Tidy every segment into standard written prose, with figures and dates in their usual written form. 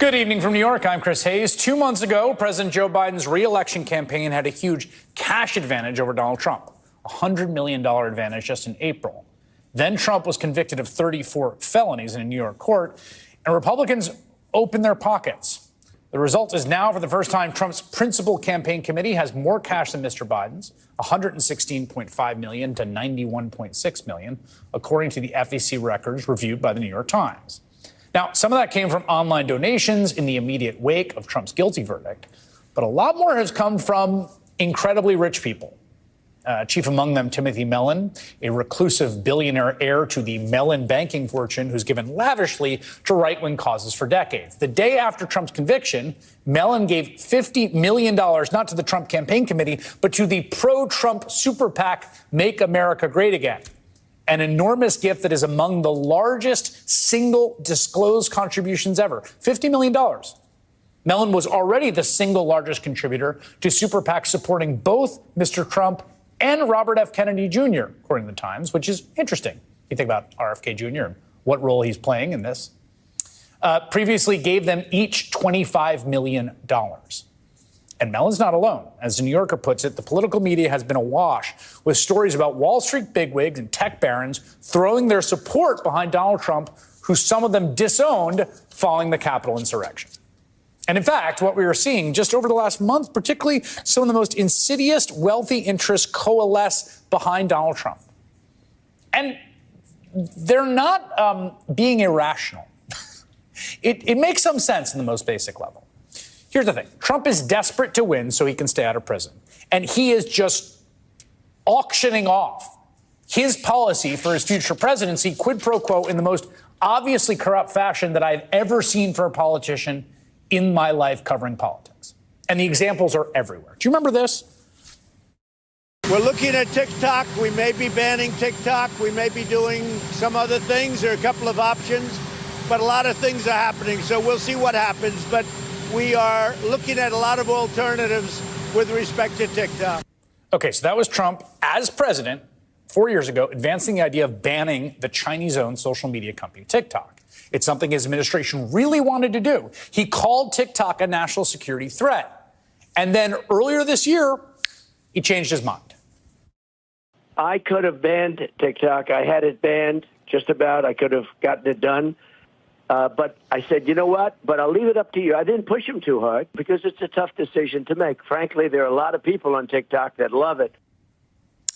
Good evening from New York. I'm Chris Hayes. 2 months ago, President Joe Biden's re-election campaign had a huge cash advantage over Donald Trump, a $100 million advantage just in April. Then Trump was convicted of 34 felonies in a New York court, and Republicans opened their pockets. The result is now, for the first time, Trump's principal campaign committee has more cash than Mr. Biden's, $116.5 million to $91.6 million, according to the FEC records reviewed by the New York Times. Now, some of that came from online donations in the immediate wake of Trump's guilty verdict, but a lot more has come from incredibly rich people. Chief among them, Timothy Mellon, a reclusive billionaire heir to the Mellon banking fortune who's given lavishly to right-wing causes for decades. The day after Trump's conviction, Mellon gave $50 million, not to the Trump campaign committee, but to the pro-Trump super PAC, Make America Great Again. An enormous gift that is among the largest single disclosed contributions ever, $50 million. Mellon was already the single largest contributor to super PACs supporting both Mr. Trump and Robert F. Kennedy Jr., according to the Times, which is interesting. You think about RFK Jr. and what role he's playing in this. Previously gave them each $25 million. And Mellon's not alone. As the New Yorker puts it, the political media has been awash with stories about Wall Street bigwigs and tech barons throwing their support behind Donald Trump, who some of them disowned following the Capitol insurrection. And in fact, what we are seeing just over the last month, particularly some of the most insidious wealthy interests coalesce behind Donald Trump. And they're not being irrational. It makes some sense in the most basic level. Here's the thing. Trump is desperate to win so he can stay out of prison. And he is just auctioning off his policy for his future presidency, quid pro quo, in the most obviously corrupt fashion that I've ever seen for a politician in my life covering politics. And the examples are everywhere. Do you remember this? We're looking at TikTok. We may be banning TikTok. We may be doing some other things. There are a couple of options, but a lot of things are happening. So we'll see what happens. But we are looking at a lot of alternatives with respect to TikTok. Okay, so that was Trump as president 4 years ago, advancing the idea of banning the Chinese-owned social media company TikTok. It's something his administration really wanted to do. He called TikTok a national security threat. And then earlier this year, he changed his mind. I could have banned TikTok. I had it banned just about. I could have gotten it done. But I said, you know what? But I'll leave it up to you. I didn't push him too hard because it's a tough decision to make. Frankly, there are a lot of people on TikTok that love it.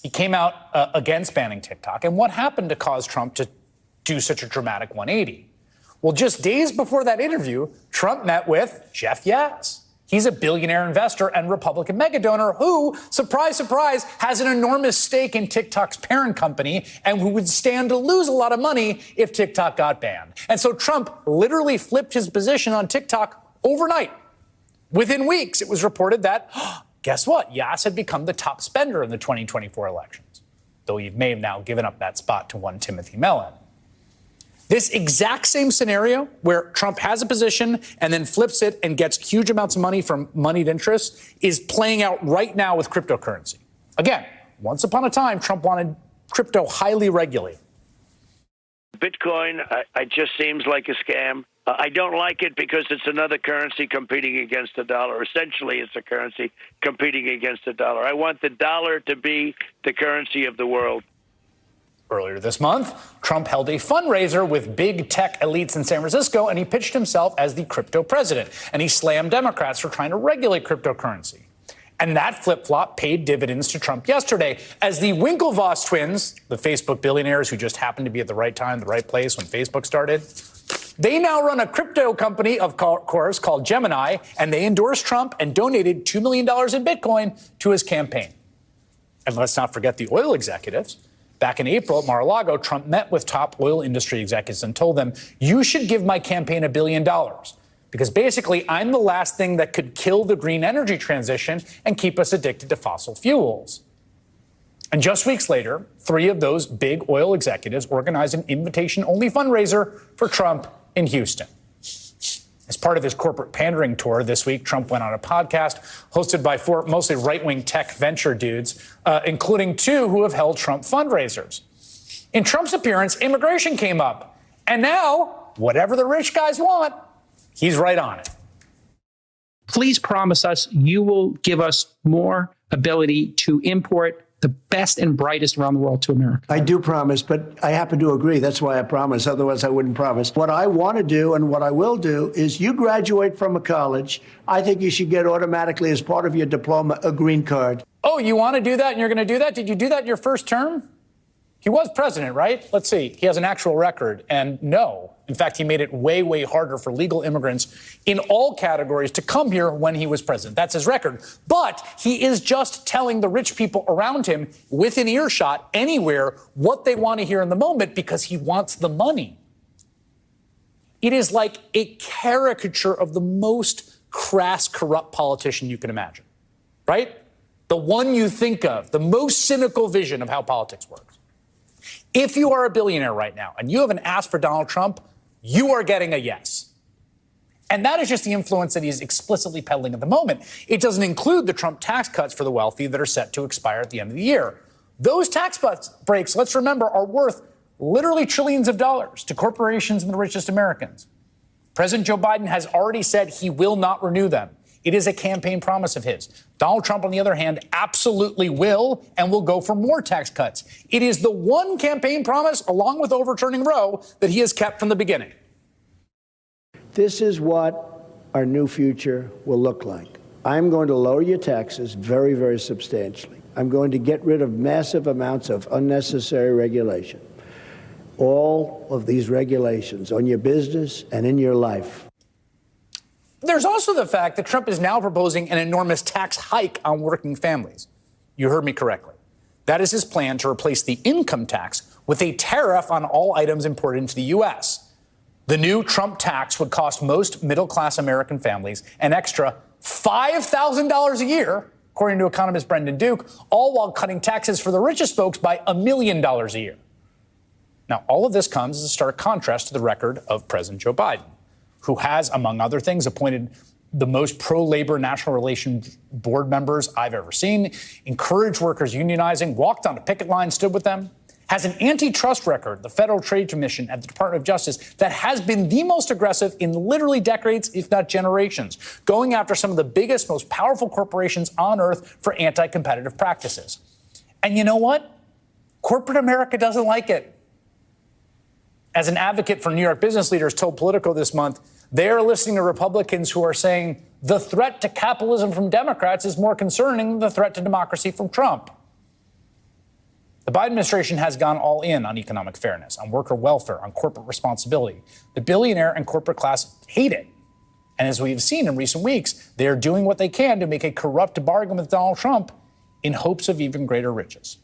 He came out against banning TikTok. And what happened to cause Trump to do such a dramatic 180? Well, just days before that interview, Trump met with Jeff Yazd. He's a billionaire investor and Republican megadonor who, surprise, surprise, has an enormous stake in TikTok's parent company and who would stand to lose a lot of money if TikTok got banned. And so Trump literally flipped his position on TikTok overnight. Within weeks, it was reported that, guess what? Yazd had become the top spender in the 2024 elections, though he may have now given up that spot to one Timothy Mellon. This exact same scenario where Trump has a position and then flips it and gets huge amounts of money from moneyed interests is playing out right now with cryptocurrency. Again, once upon a time, Trump wanted crypto highly regulated. Bitcoin, it just seems like a scam. I don't like it because it's another currency competing against the dollar. Essentially, it's a currency competing against the dollar. I want the dollar to be the currency of the world. Earlier this month, Trump held a fundraiser with big tech elites in San Francisco, and he pitched himself as the crypto president. And he slammed Democrats for trying to regulate cryptocurrency. And that flip-flop paid dividends to Trump yesterday as the Winklevoss twins, the Facebook billionaires who just happened to be at the right time, the right place when Facebook started, they now run a crypto company, of course, called Gemini, and they endorsed Trump and donated $2 million in Bitcoin to his campaign. And let's not forget the oil executives. Back in April at Mar-a-Lago, Trump met with top oil industry executives and told them, you should give my campaign $1 billion because basically I'm the last thing that could kill the green energy transition and keep us addicted to fossil fuels. And just weeks later, 3 of those big oil executives organized an invitation-only fundraiser for Trump in Houston. As part of his corporate pandering tour this week, Trump went on a podcast hosted by 4 mostly right-wing tech venture dudes, including 2 who have held Trump fundraisers. In Trump's appearance, immigration came up. And now, whatever the rich guys want, He's right on it. Please promise us you will give us more ability to import the best and brightest around the world to America. I do promise, but I happen to agree. That's why I promise. Otherwise, I wouldn't promise. What I want to do and what I will do is you graduate from a college. I think you should get automatically, as part of your diploma, a green card. Oh, you want to do that and you're going to do that? Did you do that in your first term? He was president, right? Let's see. He has an actual record. And no, in fact, he made it way, way harder for legal immigrants in all categories to come here when he was president. That's his record. But he is just telling the rich people around him within earshot anywhere what they want to hear in the moment because he wants the money. It is like a caricature of the most crass, corrupt politician you can imagine, right? The one you think of, the most cynical vision of how politics works. If you are a billionaire right now and you haven't asked for Donald Trump, you are getting a yes. And that is just the influence that he's explicitly peddling at the moment. It doesn't include the Trump tax cuts for the wealthy that are set to expire at the end of the year. Those tax breaks, let's remember, are worth literally trillions of dollars to corporations and the richest Americans. President Joe Biden has already said he will not renew them. It is a campaign promise of his. Donald Trump, on the other hand, absolutely will and will go for more tax cuts. It is the one campaign promise, along with overturning Roe, that he has kept from the beginning. This is what our new future will look like. I'm going to lower your taxes very, very substantially. I'm going to get rid of massive amounts of unnecessary regulation. All of these regulations on your business and in your life. There's also the fact that Trump is now proposing an enormous tax hike on working families. You heard me correctly. That is his plan to replace the income tax with a tariff on all items imported into the U.S. The new Trump tax would cost most middle-class American families an extra $5,000 a year, according to economist Brendan Duke, all while cutting taxes for the richest folks by $1 million a year. Now, all of this comes as a stark contrast to the record of President Joe Biden, who has, among other things, appointed the most pro-labor National Relations Board members I've ever seen, encouraged workers unionizing, walked onto picket lines, stood with them, has an antitrust record, the Federal Trade Commission at the Department of Justice, that has been the most aggressive in literally decades, if not generations, going after some of the biggest, most powerful corporations on earth for anti-competitive practices. And you know what? Corporate America doesn't like it. As an advocate for New York business leaders told Politico this month, they are listening to Republicans who are saying the threat to capitalism from Democrats is more concerning than the threat to democracy from Trump. The Biden administration has gone all in on economic fairness, on worker welfare, on corporate responsibility. The billionaire and corporate class hate it. And as we've seen in recent weeks, they are doing what they can to make a corrupt bargain with Donald Trump in hopes of even greater riches.